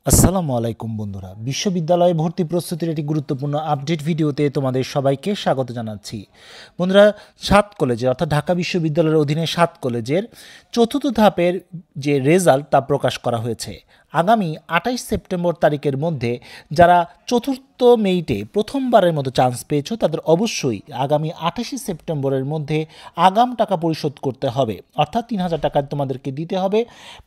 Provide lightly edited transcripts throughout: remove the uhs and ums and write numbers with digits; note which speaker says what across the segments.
Speaker 1: আসসালামু আলাইকুম বন্ধুরা, বিশ্ববিদ্যালয়ে ভর্তি প্রস্তুতির একটি গুরুত্বপূর্ণ আপডেট ভিডিওতে তোমাদের সবাইকে স্বাগত জানাচ্ছি। বন্ধুরা, 7 কলেজের অর্থাৎ ঢাকা বিশ্ববিদ্যালয়ের অধীনে 7 কলেজের চতুর্থ ধাপের যে রেজাল্ট তা প্রকাশ করা হয়েছে। আগামী 28 সেপ্টেম্বর তারিখের মধ্যে যারা চতুর্থ মেইটে প্রথমবারের মতো চান্স পেয়েছো তাদের অবশ্যই আগামী 28 সেপ্টেম্বরের মধ্যে আগাম টাকা পরিশোধ করতে হবে, অর্থাৎ 3000 টাকা তোমাদেরকে দিতে হবে।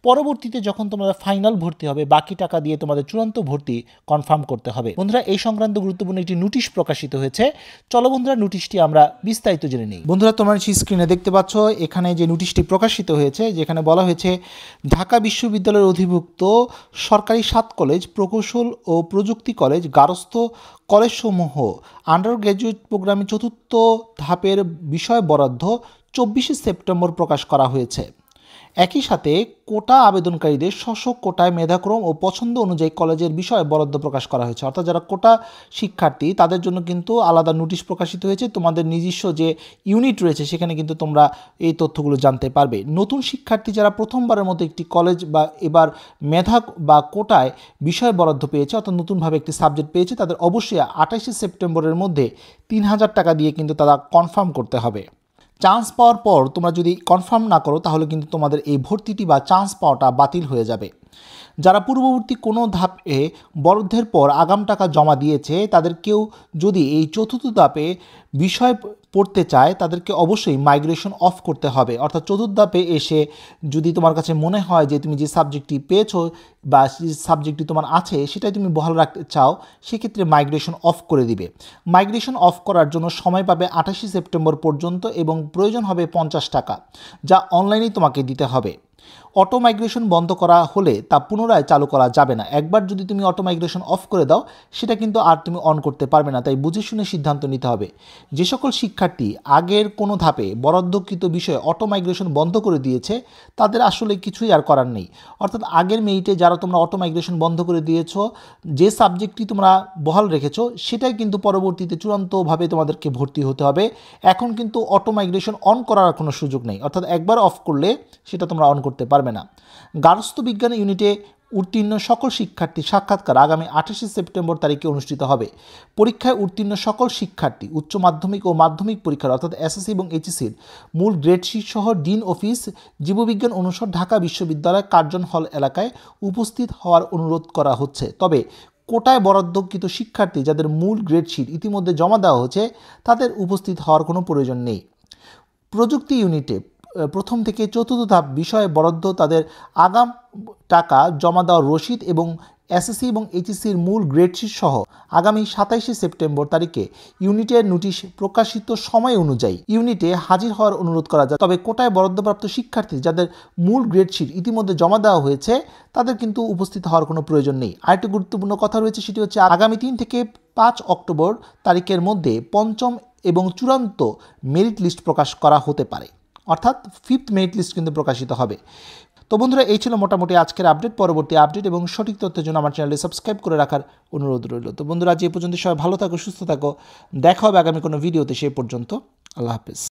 Speaker 1: পরবর্তীতে যখন তোমরা ফাইনাল ভর্তি হবে বাকি টাকা দিয়ে তোমাদের চূড়ান্ত ভর্তি কনফার্ম করতে হবে। বন্ধুরা, এই সংক্রান্ত গুরুত্বপূর্ণ একটি নোটিশ প্রকাশিত হয়েছে। চলো বন্ধুরা, নোটিশটি আমরা বিস্তারিত জেনে নিই। বন্ধুরা, তোমরা স্ক্রিনে দেখতে পাচ্ছ এখানে যে নোটিশটি প্রকাশিত হয়েছে, যেখানে বলা হয়েছে ঢাকা বিশ্ববিদ্যালয়ের অধিভুক্ত সরকারি 7 কলেজ, প্রকৌশল ও প্রযুক্তি কলেজ, গার্হস্থ্য কলেজসমূহ আন্ডার গ্র্যাজুয়েট প্রোগ্রামে চতুর্থ ধাপের বিষয় বরাদ্দ 24 সেপ্টেম্বর প্রকাশ করা হয়েছে। একই সাথে কোটা আবেদনকারীদের স্ব কোটায় মেধাক্রম ও পছন্দ অনুযায়ী কলেজের বিষয় বরাদ্দ প্রকাশ করা হয়েছে। অর্থাৎ যারা কোটা শিক্ষার্থী তাদের জন্য কিন্তু আলাদা নোটিশ প্রকাশিত হয়েছে। তোমাদের নিজস্ব যে ইউনিট রয়েছে সেখানে কিন্তু তোমরা এই তথ্যগুলো জানতে পারবে। নতুন শিক্ষার্থী যারা প্রথমবারের মতো একটি কলেজ বা এবার মেধা বা কোটায় বিষয় বরাদ্দ পেয়েছে, অর্থাৎ নতুনভাবে একটি সাবজেক্ট পেয়েছে, তাদের অবশ্যই 28 সেপ্টেম্বরের মধ্যে 3000 টাকা দিয়ে কিন্তু তারা কনফার্ম করতে হবে। চান্স পাওয়ার পর তোমরা যদি কনফার্ম না করো তাহলে কিন্তু তোমাদের এই ভর্তিটি বা চান্স পাওয়াটা বাতিল হয়ে যাবে। যারা পূর্ববর্তী কোনো ধাপে বরাদ্দের পর আগাম টাকা জমা দিয়েছে তাদের কেউ যদি এই চতুর্থ ধাপে বিষয় পড়তে চায় তাদেরকে অবশ্যই মাইগ্রেশন অফ করতে হবে। অর্থাৎ চতুর্থ ধাপে এসে যদি তোমার কাছে মনে হয় যে তুমি যে সাবজেক্টটি পেয়েছো বা যে সাবজেক্টটি তোমার আছে সেটাই তুমি বহাল রাখতে চাও, সেক্ষেত্রে মাইগ্রেশন অফ করে দিবে। মাইগ্রেশন অফ করার জন্য সময় পাবে 28 সেপ্টেম্বর পর্যন্ত এবং প্রয়োজন হবে 50 টাকা, যা অনলাইনেই তোমাকে দিতে হবে। অটো মাইগ্রেশন বন্ধ করা হলে তা পুনরায় চালু করা যাবে না। একবার যদি তুমি অটো মাইগ্রেশন অফ করে দাও সেটা কিন্তু আর তুমি অন করতে পারবে না। তাই বুঝে শুনে সিদ্ধান্ত নিতে হবে। যে সকল শিক্ষার্থী আগের কোনো ধাপে বরাদ্দকৃত বিষয়ে অটো মাইগ্রেশন বন্ধ করে দিয়েছে তাদের আসলে কিছুই আর করার নেই। অর্থাৎ আগের মেইটে যারা তোমরা অটো মাইগ্রেশন বন্ধ করে দিয়েছো, যে সাবজেক্টটি তোমরা বহাল রেখেছো সেটাই কিন্তু পরবর্তীতে চূড়ান্তভাবে তোমাদেরকে ভর্তি হতে হবে। এখন কিন্তু অটো মাইগ্রেশন অন করার কোনো সুযোগ নেই। অর্থাৎ একবার অফ করলে সেটা তোমরা অন করতে পারবে না। গার্হস্থ্য বিজ্ঞান ইউনিটে উত্তীর্ণ সকল শিক্ষার্থী সাক্ষাৎকার আগামী 28 সেপ্টেম্বর তারিখে অনুষ্ঠিত হবে। পরীক্ষায় উত্তীর্ণ সকল শিক্ষার্থী উচ্চ মাধ্যমিক ও মাধ্যমিক পরীক্ষার অর্থাৎ এসএসসি এবং এইচএসসির মূল গ্রেডশিট সহ ডিন অফিস, জীববিজ্ঞান অনুষদ, ঢাকা বিশ্ববিদ্যালয় কার্জন হল এলাকায় উপস্থিত হওয়ার অনুরোধ করা হচ্ছে। তবে কোটায় বরাদ্দকৃত শিক্ষার্থী যাদের মূল গ্রেডশিট ইতিমধ্যে জমা দেওয়া হয়েছে তাদের উপস্থিত হওয়ার কোনো প্রয়োজন নেই। প্রযুক্তি ইউনিটে প্রথম থেকে চতুর্থ ধাপ বিষয়ে বরাদ্দ তাদের আগাম টাকা জমা দেওয়ার রসিদ এবং এসএসসি এবং এইচএসসির মূল গ্রেডশিট সহ আগামী 27 সেপ্টেম্বর তারিখে ইউনিটের নোটিশ প্রকাশিত সময় অনুযায়ী ইউনিটে হাজির হওয়ার অনুরোধ করা যায়। তবে কোটায় বরাদ্দপ্রাপ্ত শিক্ষার্থী যাদের মূল গ্রেডশিট ইতিমধ্যে জমা দেওয়া হয়েছে তাদের কিন্তু উপস্থিত হওয়ার কোনো প্রয়োজন নেই। আরেকটি গুরুত্বপূর্ণ কথা রয়েছে, সেটি হচ্ছে আগামী 3 থেকে 5 অক্টোবর তারিখের মধ্যে পঞ্চম এবং চূড়ান্ত মেরিট লিস্ট প্রকাশ করা হতে পারে। অর্থাৎ 5th মেরিট লিস্ট কিন্তু প্রকাশিত হবে। তো বন্ধুরা, এই ছিল মোটামুটি আজকের আপডেট। পরবর্তী আপডেট এবং সঠিক তথ্যের জন্য আমার চ্যানেলটি সাবস্ক্রাইব করে রাখার অনুরোধ রইল। তো বন্ধুরা, আজ এই পর্যন্ত সবাই ভালো থাকো, সুস্থ থাকো। দেখা হবে আগামী কোনো ভিডিওতে। সেই পর্যন্ত আল্লাহ হাফেজ।